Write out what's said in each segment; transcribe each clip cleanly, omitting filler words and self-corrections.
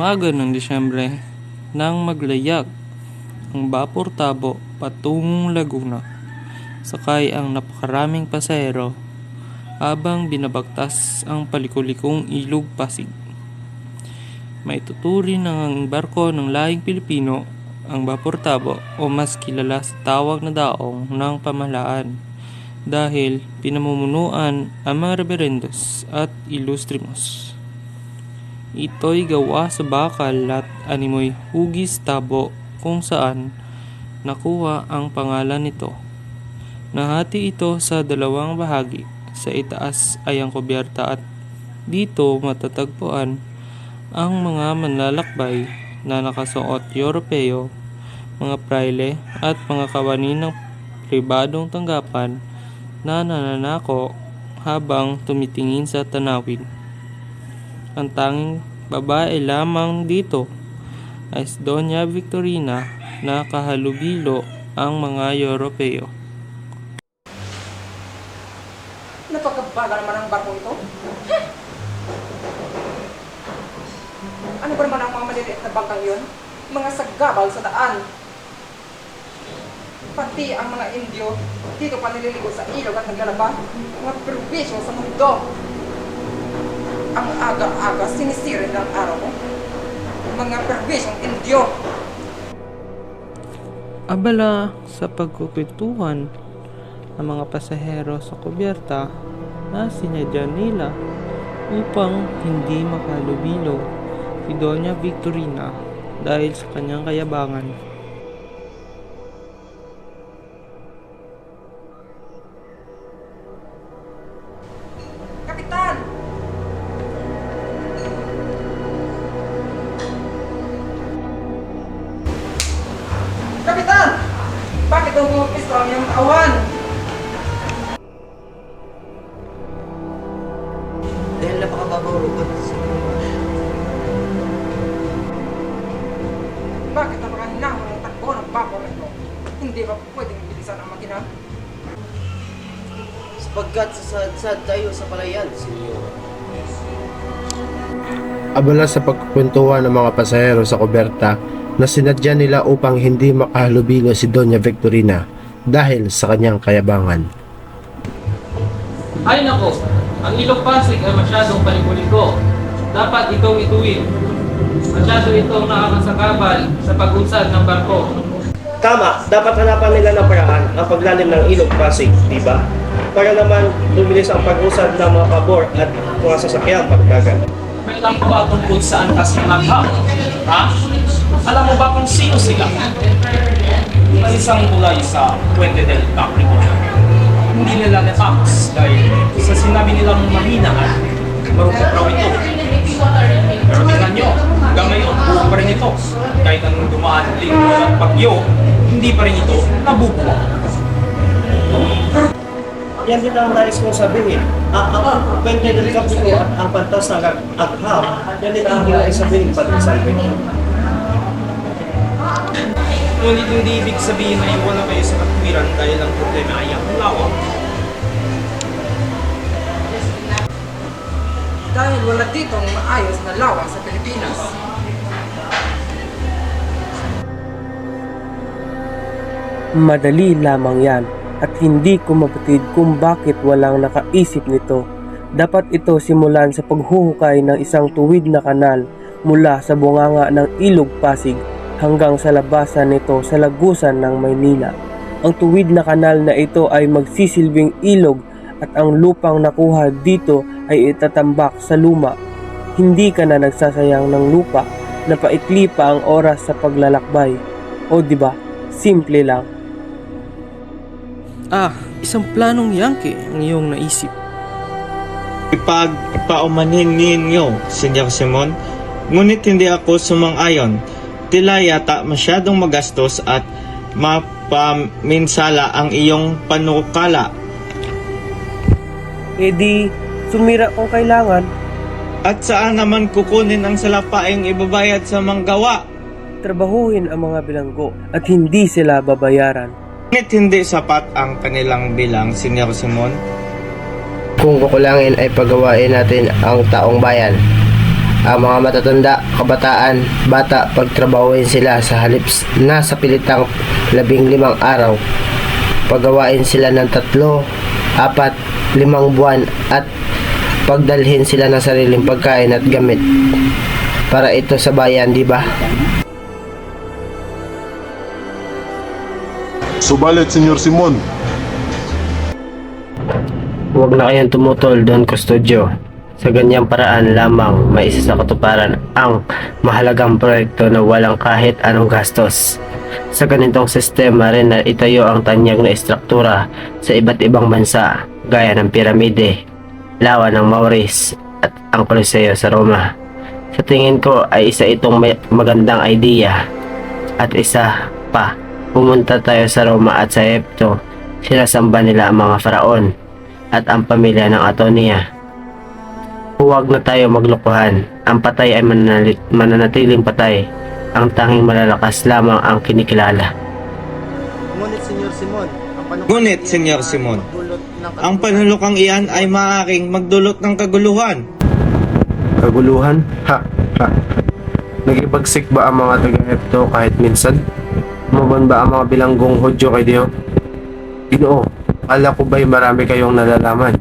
Umaga ng Disyembre nang maglayag ang Vapor Tabo patungong Laguna. Sakay ang napakaraming pasahero habang binabagtas ang palikulikong Ilog Pasig. Maituturing ng barko ng lahing Pilipino ang Vapor Tabo o mas kilala sa tawag na daong ng pamahalaan dahil pinamumunuan ang mga reberendos at ilustrimos. Ito'y gawa sa bakal at animoy hugis tabo kung saan nakuha ang pangalan nito. Nahati ito sa dalawang bahagi. Sa itaas ay ang kubyerta at dito matatagpuan ang mga manlalakbay na nakasuot Europeo, mga praile at mga kawani ng pribadong tanggapan na nananako habang tumitingin sa tanawin. Ang tanging babae lamang dito ay si Doña Victorina na kahalubilo ang mga Europeo. Napakabagal naman ang barko ito. Ano ba naman ang mga maliliit na bangkang yun? Mga sagabal sa daan. Pati ang mga Indio dito pa nililigo sa ilog at naglalaba. Mga perwisyo sa mundo. Ang aga-aga sinisirin ng araw mo. Mga perwisyong Indio. Abala sa pagkukwentuhan ng mga pasahero sa kubyerta na sinadya nila upang hindi makalubilo si Doña Victorina dahil sa kanyang kayabangan. Kapitan! Kapitan! Bakit umupisto ang iyong kawan? Dahil napakababaw rugot. Bakit napakahinahon ang takbo ng vapor ito? Hindi ba pwedeng bilisan ang makina? Sapagkat sasad tayo sa palayan, senyor. Abala sa pagkukwentuhan ng mga pasahero sa kuberta na sinadya nila upang hindi makahalubilo si Doña Victorina dahil sa kanyang kayabangan. Ay nako, ang Ilog Pasig ay masyadong palikuliko. Dapat itong ituwid. Masyado itong nakakasakabal sa pag-usad ng barko. Tama, dapat hanapan nila ng paraan ang paglalim ng Ilog Pasig, di ba? Para naman lumilis ang pag-usad ng mga pabor at mga sasakyang pagdagat. May alam ko ba tungkol saan kasi maghap? Ha? Alam mo ba kung sino sila? Na isang tulay sa Puente del Capricorn. Hindi nila natapos dahil sa sinabi nilang mahina at marupok raw ito. Pero tingnan nyo, hanggang ngayon, buo pa rin ito. Kahit anong dumaan linggo at bagyo, hindi pa rin ito nabubuwang. Yan din ang nais kong sabihin. Ang Puente del Capricorn at ang pantas ng agham, yan din ang nais sabihin pati sa akin. Ngunit hindi ibig sabihin na iwala kayo sa katwiran dahil ang problema ay ang lawak. Dahil wala ditong maayos na lawak sa Pilipinas. Madali lamang yan at hindi ko mapatid kung bakit walang nakaisip nito. Dapat ito simulan sa paghuhukay ng isang tuwid na kanal mula sa bunganga ng Ilog Pasig hanggang sa labasan nito sa lagusan ng Maynila. Ang tuwid na kanal na ito ay magsisilbing ilog at ang lupang nakuha dito ay itatambak sa luma. Hindi ka na nagsasayang ng lupa na paikli pa ang oras sa paglalakbay. O diba, simple lang. Isang planong yangke ang iyong naisip. Ipagpaumanhin ninyo, Senyor Simon, ngunit hindi ako sumang-ayon. Tila yata masyadong magastos at mapaminsala ang iyong panukala. E di, sumira kung kailangan. At saan naman kukunin ang salapaing ibabayad sa manggawa? Trabahuhin ang mga bilanggo at hindi sila babayaran. Ngunit hindi sapat ang kanilang bilang, Senyor Simon. Kung kukulangin ay pagawain natin ang taong bayan. Ang mga matatanda, kabataan, bata, pagtrabahuin sila sa halip na sa pilitang 15 araw. Pagawain sila ng 3, 4, 5 buwan at pagdalhin sila ng sariling pagkain at gamit. Para ito sa bayan, di ba? Subalit, Senyor Simon, Huwag na kayong tumutol, Don Custodio. Sa ganyang paraan lamang may isa sa katuparan ang mahalagang proyekto na walang kahit anong gastos. Sa ganitong sistema rin na itayo ang tanyag na estruktura sa iba't ibang bansa gaya ng piramide, lawa ng Maurice at ang Coliseo sa Roma. Sa tingin ko ay isa itong magandang idea. At isa pa, pumunta tayo sa Roma at sa Egypto. Sinasamba nila ang mga faraon at ang pamilya ng Antonia. Huwag na tayo maglokohan. Ang patay ay mananatiling patay. Ang tanging malalakas lamang ang kinikilala. Ngunit, Senyor Simon, Ngunit, Senyor Simon, ang panulukang iyan ay maaaring magdulot ng kaguluhan. Kaguluhan? Ha. Nagibagsik ba ang mga taga-Egypto kahit minsan? Umaban ba ang mga bilanggong Hudyo kay Dio? Ginoo, akala ko ba'y marami kayong nalalaman?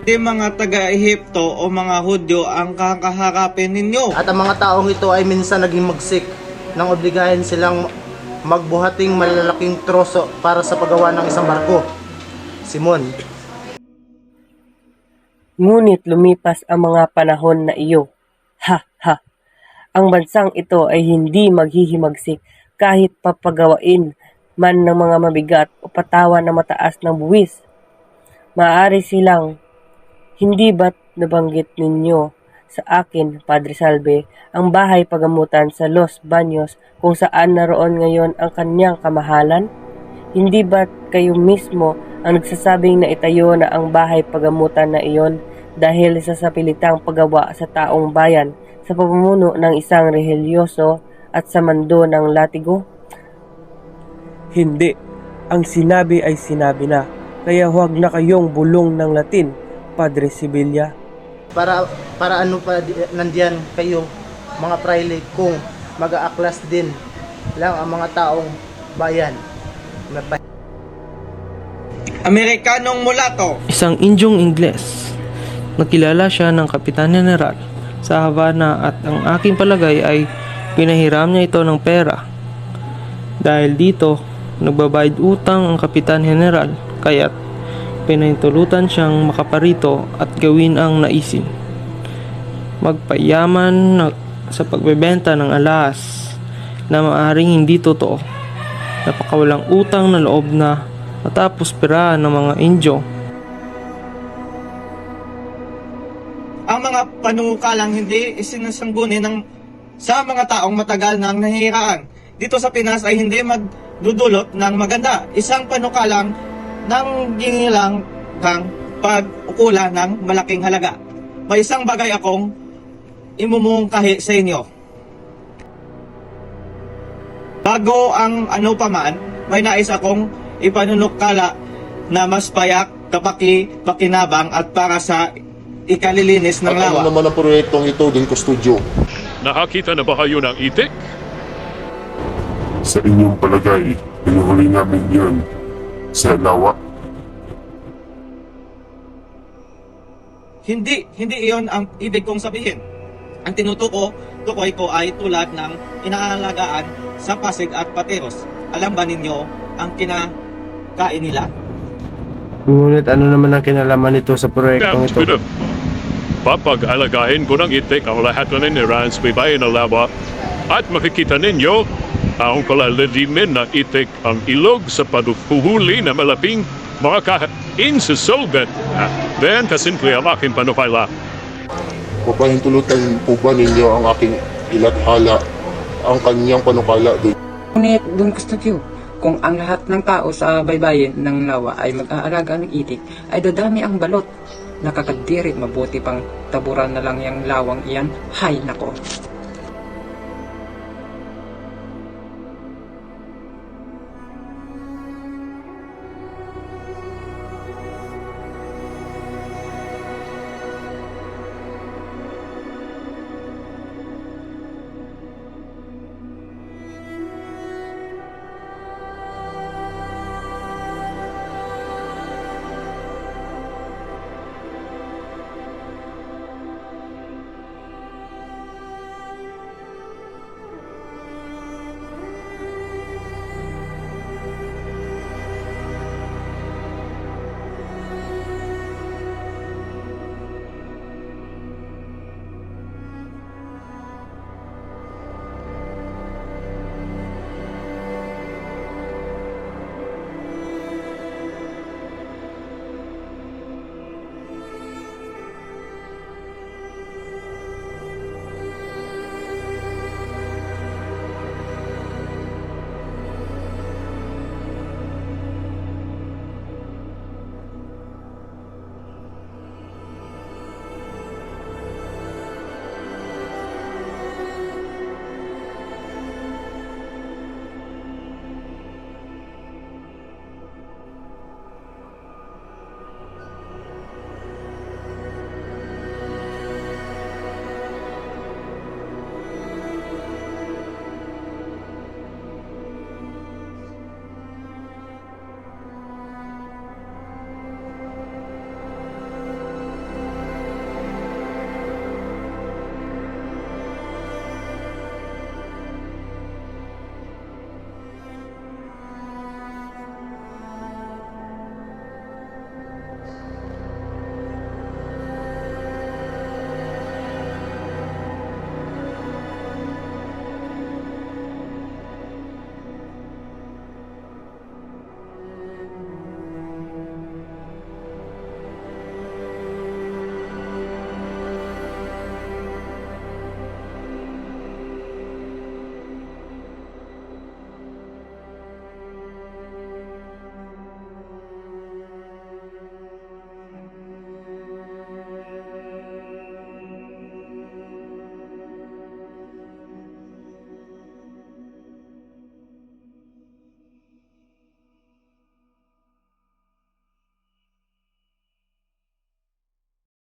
Di mga taga-Ehipto o mga Hudyo ang kakaharapin ninyo. At ang mga taong ito ay minsan naging magsik nang obligahin silang magbuhating malalaking troso para sa paggawa ng isang barko. Simon, Ngunit lumipas ang mga panahon na iyo. Ang bansang ito ay hindi maghihimagsik kahit papagawain man ng mga mabigat o patawan na mataas ng buwis. Maaari silang, hindi ba't nabanggit ninyo sa akin, Padre Salve, ang bahay pagamutan sa Los Baños kung saan naroon ngayon ang kanyang kamahalan? Hindi ba't kayo mismo ang nagsasabing na itayo na ang bahay pagamutan na iyon dahil sa sapilitang paggawa sa taong bayan sa pamumuno ng isang religyoso at sa mando ng latigo? Hindi. Ang sinabi ay sinabi na. Kaya huwag na kayong bulong ng Latin, Padre Sibilia. para ano pa nandiyan kayo, mga praile, kung mag-aaklas din lang ang mga taong bayan. Amerikanong mulato. Isang Indyong Ingles. Nakilala siya ng Kapitan General sa Havana at ang aking palagay ay pinahiram niya ito ng pera. Dahil dito, nagbabayad utang ang Kapitan General kaya't pinahintulutan siyang makaparito at gawin ang naisin. Magpayaman sa pagbebenta ng alahas na maaring hindi totoo. Napakawalang utang na loob na matapos pirahan ng mga Indyo. Ang mga panukalang hindi isinasanggunin sa mga taong matagal nang nahihiraan. Dito sa Pinas ay hindi magdudulot ng maganda. Isang panukalang nang gingilang kang pag-ukula ng malaking halaga. May isang bagay akong imumungkahi sa inyo. Bago ang ano paman, may nais akong ipanunukala na mas payak, kapaki-pakinabang at para sa ikalilinis ng at ano lawa. naman ang proyektong ito, Don Custodio? Nakakita na ba kayo ng itik? Sa inyong palagay, pinuhuli namin yan sa lawa. Hindi iyon ang ibig kong sabihin. Ang tinutukoy ko ay tulad ng inaalagaan sa Pasig at Pateros. Alam ba ninyo ang kinakain nila? Ngunit ano naman ang kinalaman nito sa proyektong ito? Papag-alagahin ko ng itik ang lahat ng iniraan sa bayan na lawa at makikita ninyo ang palalimin ng itik ang ilog sa paghuhuli na malaping mga kain sa solvent. Then, kasimple ang aking panukala. Papahintulutan po ba ninyo ang aking ilathala, ang kanyang panukala, Don? Ngunit Don Custodio, kung ang lahat ng tao sa baybayin ng lawa ay mag-aalaga ng itik, ay dadami ang balot. Nakakadiri, mabuti pang taburan na lang yung lawang iyan. Hay nako!